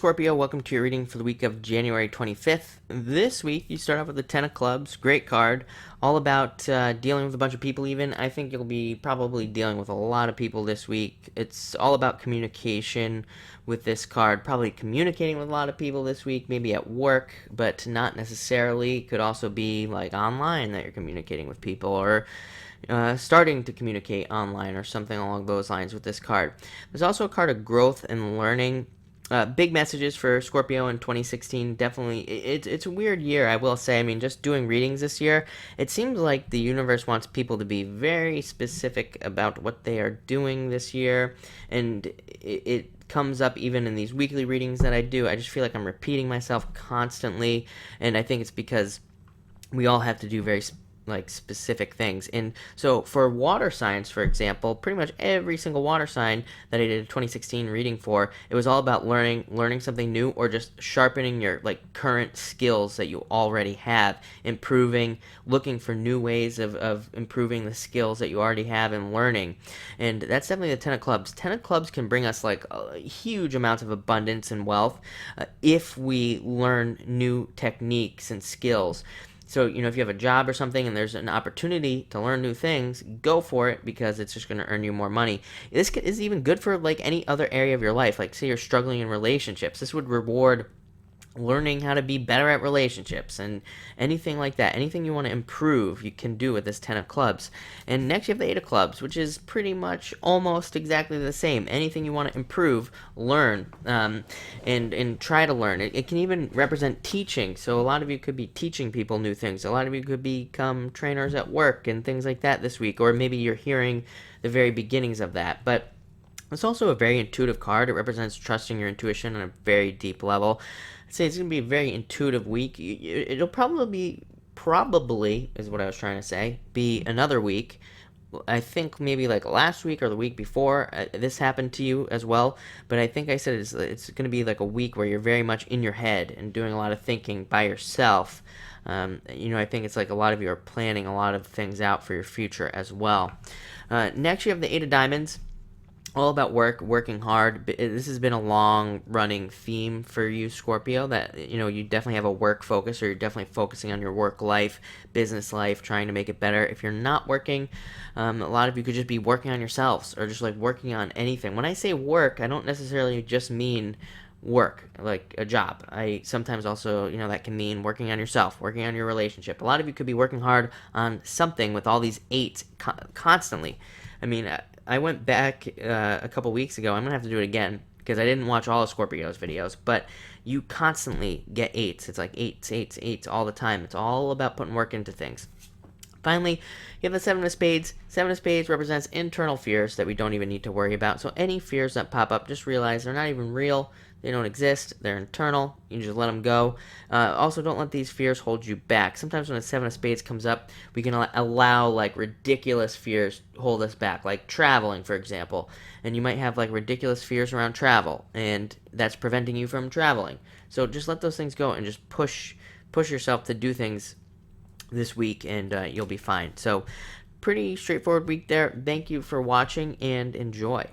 Scorpio, welcome to your reading for the week of January 25th. This week, you start off with the Ten of Clubs, great card, all about dealing with a bunch of people even. I think you'll be probably dealing with a lot of people this week. It's all about communication with this card, probably communicating with a lot of people this week, maybe at work, but not necessarily. Could also be like online that you're communicating with people, or starting to communicate online or something along those lines with this card. There's also a card of growth and learning. Big messages for Scorpio in 2016. Definitely, it's a weird year, I will say. I mean, just doing readings this year, it seems like the universe wants people to be very specific about what they are doing this year, and it comes up even in these weekly readings that I do. I just feel like I'm repeating myself constantly, and I think it's because we all have to do very specific things. And so for water signs, for example, pretty much every single water sign that I did a 2016 reading for, it was all about learning something new, or just sharpening your current skills that you already have, improving, looking for new ways of improving the skills that you already have and learning. And that's definitely the Ten of Clubs. Ten of Clubs can bring us huge amounts of abundance and wealth if we learn new techniques and skills. So, if you have a job or something and there's an opportunity to learn new things, go for it, because it's just going to earn you more money. This is even good for any other area of your life. Like, say you're struggling in relationships. This would reward learning how to be better at relationships and anything like that. Anything you want to improve, you can do with this Ten of Clubs. And next you have the Eight of Clubs, which is pretty much almost exactly the same. Anything you want to improve, learn, and try to learn. It can even represent teaching. So a lot of you could be teaching people new things. A lot of you could become trainers at work and things like that this week. Or maybe you're hearing the very beginnings of that. But it's also a very intuitive card. It represents trusting your intuition on a very deep level. I'd say it's going to be a very intuitive week. It'll probably is what I was trying to say, be another week. I think maybe last week or the week before, this happened to you as well. But I think I said it's going to be a week where you're very much in your head and doing a lot of thinking by yourself. I think it's a lot of you are planning a lot of things out for your future as well. Next, you have the Eight of Diamonds. All about working hard. This has been a long-running theme for you, Scorpio, that, you definitely have a work focus, or you're definitely focusing on your work life, business life, trying to make it better. If you're not working, a lot of you could just be working on yourselves, or just working on anything. When I say work, I don't necessarily just mean work, like a job. I sometimes also, that can mean working on yourself, working on your relationship. A lot of you could be working hard on something with all these eights constantly. I mean, I went back a couple weeks ago. I'm going to have to do it again, because I didn't watch all of Scorpio's videos, but you constantly get eights. It's eights all the time. It's all about putting work into things. Finally, you have the Seven of Spades. Seven of Spades represents internal fears that we don't even need to worry about. So any fears that pop up, just realize they're not even real. They don't exist. They're internal. You just let them go. Also, don't let these fears hold you back. Sometimes when a Seven of Spades comes up, we can allow ridiculous fears hold us back, like traveling, for example. And you might have ridiculous fears around travel, and that's preventing you from traveling. So just let those things go and just push yourself to do things this week, and you'll be fine. So pretty straightforward week there. Thank you for watching, and enjoy.